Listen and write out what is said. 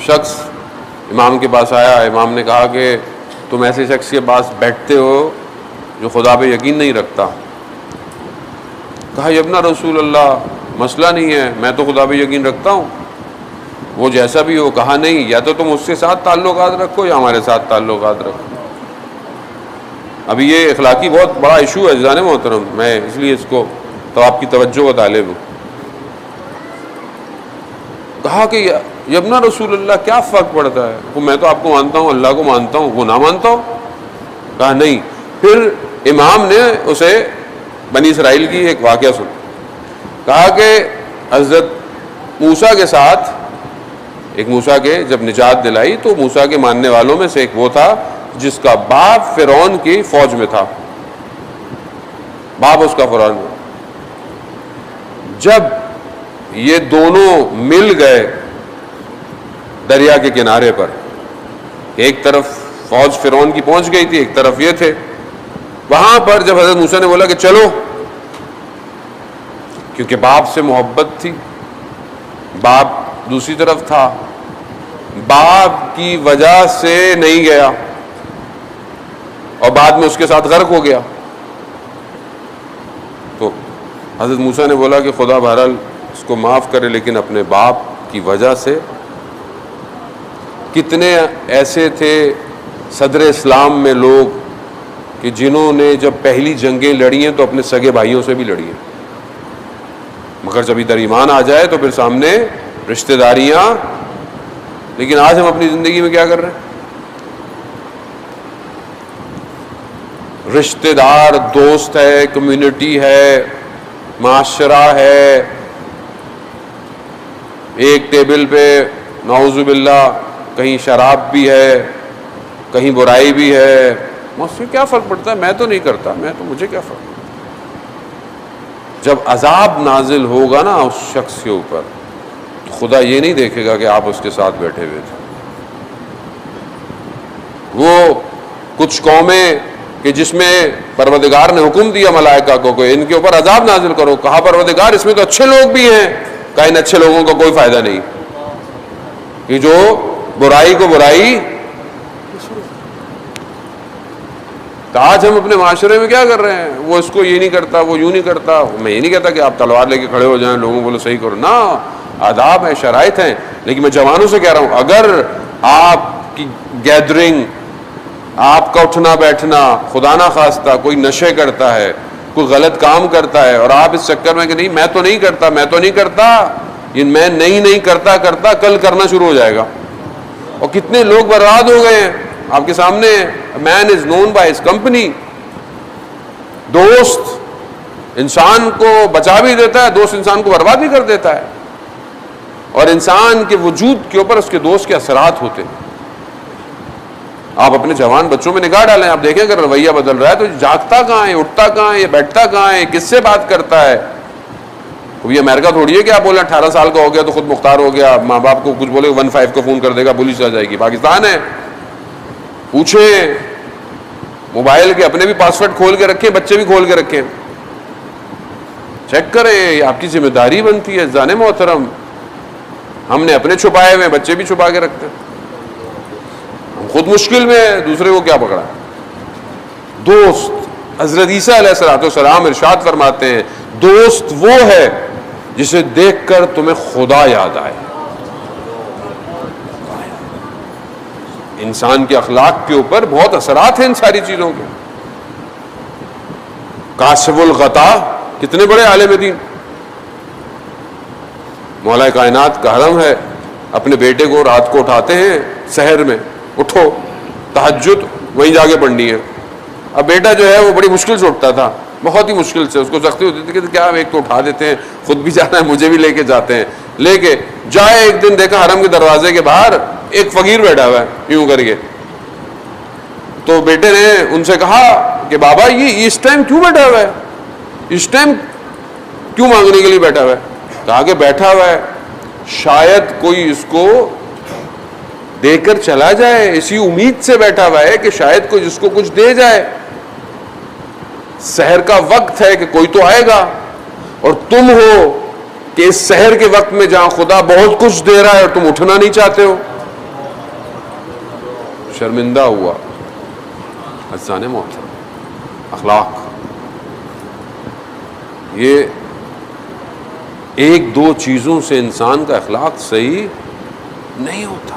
شخص امام کے پاس آیا. امام نے کہا کہ تم ایسے شخص کے پاس بیٹھتے ہو جو خدا پہ یقین نہیں رکھتا. کہا یا ابن رسول اللہ مسئلہ نہیں ہے, میں تو خدا پہ یقین رکھتا ہوں, وہ جیسا بھی ہو. کہا نہیں, یا تو تم اس کے ساتھ تعلقات رکھو یا ہمارے ساتھ تعلقات رکھو. ابھی یہ اخلاقی بہت بڑا ایشو ہے جان محترم, میں اس لیے اس کو تو آپ کی توجہ کا طالب ہوں. کہا کہ یا ابن رسول اللہ کیا فرق پڑتا ہے, وہ میں تو آپ کو مانتا ہوں, اللہ کو مانتا ہوں, وہ نہ مانتا ہو. کہا نہیں. پھر امام نے اسے بنی اسرائیل کی ایک واقعہ سنا. کہا کہ حضرت موسیٰ کے ساتھ ایک موسیٰ کے جب نجات دلائی تو موسیٰ کے ماننے والوں میں سے ایک وہ تھا جس کا باپ فرعون کی فوج میں تھا, باپ اس کا فرعون میں. جب یہ دونوں مل گئے دریا کے کنارے پر, ایک طرف فوج فرعون کی پہنچ گئی تھی, ایک طرف یہ تھے, وہاں پر جب حضرت موسیٰ نے بولا کہ چلو, کیونکہ باپ سے محبت تھی, باپ دوسری طرف تھا, باپ کی وجہ سے نہیں گیا اور بعد میں اس کے ساتھ غرق ہو گیا. تو حضرت موسیٰ نے بولا کہ خدا بہرحال اس کو معاف کرے, لیکن اپنے باپ کی وجہ سے. کتنے ایسے تھے صدر اسلام میں لوگ کہ جنہوں نے جب پہلی جنگیں لڑی ہیں تو اپنے سگے بھائیوں سے بھی لڑی ہیں, مگر جب ادھر ایمان آ جائے تو پھر سامنے رشتہ داریاں. لیکن آج ہم اپنی زندگی میں کیا کر رہے ہیں؟ رشتہ دار, دوست ہے, کمیونٹی ہے, معاشرہ ہے, ایک ٹیبل پہ نعوذ باللہ کہیں شراب بھی ہے, کہیں برائی بھی ہے. مجھ سے کیا فرق پڑتا ہے, میں تو نہیں کرتا, مجھے کیا فرق. جب عذاب نازل ہوگا نا اس شخص کے اوپر تو خدا یہ نہیں دیکھے گا کہ آپ اس کے ساتھ بیٹھے ہوئے تھے. وہ کچھ قومیں کہ جس میں پروردگار نے حکم دیا ملائکہ کو کہ ان کے اوپر عذاب نازل کرو, کہا پروردگار اس میں تو اچھے لوگ بھی ہیں. کہا ان اچھے لوگوں کا کوئی فائدہ نہیں, کہ جو برائی کو برائی. تو آج ہم اپنے معاشرے میں کیا کر رہے ہیں, وہ اس کو یہ نہیں کرتا, وہ یوں نہیں کرتا. میں یہ نہیں کہتا کہ آپ تلوار لے کے کھڑے ہو جائیں, لوگوں کو بولو صحیح کرو, نہ, آداب ہیں, شرائط ہیں. لیکن میں جوانوں سے کہہ رہا ہوں, اگر آپ کی گیدرنگ, آپ کا اٹھنا بیٹھنا خدا نہ خواستہ کوئی نشے کرتا ہے, کوئی غلط کام کرتا ہے, اور آپ اس چکر میں کہ نہیں میں تو نہیں کرتا, میں تو نہیں کرتا, یہ میں نہیں کرتا کل کرنا شروع ہو جائے گا. اور کتنے لوگ برباد ہو گئے ہیں آپ کے سامنے. مین از نون بائی ہز کمپنی. دوست انسان کو بچا بھی دیتا ہے, دوست انسان کو برباد بھی کر دیتا ہے. اور انسان کے وجود کے اوپر اس کے دوست کے اثرات ہوتے ہیں. آپ اپنے جوان بچوں میں نگاہ ڈالیں, آپ دیکھیں اگر رویہ بدل رہا ہے تو جاگتا کہاں ہے, اٹھتا کہاں ہے, یہ بیٹھتا کہاں ہے, کس سے بات کرتا ہے. یہ امریکہ تھوڑی ہے کہ آپ بولیں 18 سال کا ہو گیا تو خود مختار ہو گیا, ماں باپ کو کچھ بولے 15 کو فون کر دے گا, پولیس آ جائے گی. پاکستان ہے, پوچھیں, موبائل کے اپنے بھی پاسورڈ کھول کے رکھیں, بچے بھی کھول کے رکھیں, چیک کریں, یہ آپ کی ذمہ داری بنتی ہے. جان محترم, ہم نے اپنے چھپائے ہوئے, بچے بھی چھپا کے رکھتے ہیں. ہم خود مشکل میں ہیں, دوسرے کو کیا پکڑا. دوست, حضرت عیسیٰ علیہ السلام ارشاد فرماتے ہیں دوست وہ ہے جسے دیکھ کر تمہیں خدا یاد آئے. انسان کے اخلاق کے اوپر بہت اثرات ہیں ان ساری چیزوں کے. کاشف الغطا کتنے بڑے عالم دین, مولا کائنات کا حرم ہے, اپنے بیٹے کو رات کو اٹھاتے ہیں سحر میں, اٹھو تہجد وہیں جا کے پڑھنی ہے. اب بیٹا جو ہے وہ بڑی مشکل سے اٹھتا تھا, بہت ہی مشکل سے, اس کو سختی ہوتی تھی کہ کیا ایک تو اٹھا دیتے ہیں, خود بھی جانا ہے, مجھے بھی لے کے جاتے ہیں. لے کے جائے, ایک دن دیکھا حرم کے دروازے کے باہر ایک فقیر بیٹھا ہوا ہے یوں کر کے. تو بیٹے نے ان سے کہا کہ بابا یہ اس ٹائم کیوں بیٹھا ہوا ہے, اس ٹائم کیوں مانگنے کے لیے بیٹھا ہوا ہے. کہا کہ بیٹھا ہوا ہے شاید کوئی اس کو دے کر چلا جائے, اسی امید سے بیٹھا ہوا ہے کہ شاید کوئی اس کو کچھ دے جائے. سحر کا وقت ہے کہ کوئی تو آئے گا, اور تم ہو کہ اس سحر کے وقت میں جہاں خدا بہت کچھ دے رہا ہے اور تم اٹھنا نہیں چاہتے ہو. شرمندہ ہوا. عزیزان محترم، اخلاق یہ ایک دو چیزوں سے انسان کا اخلاق صحیح نہیں ہوتا.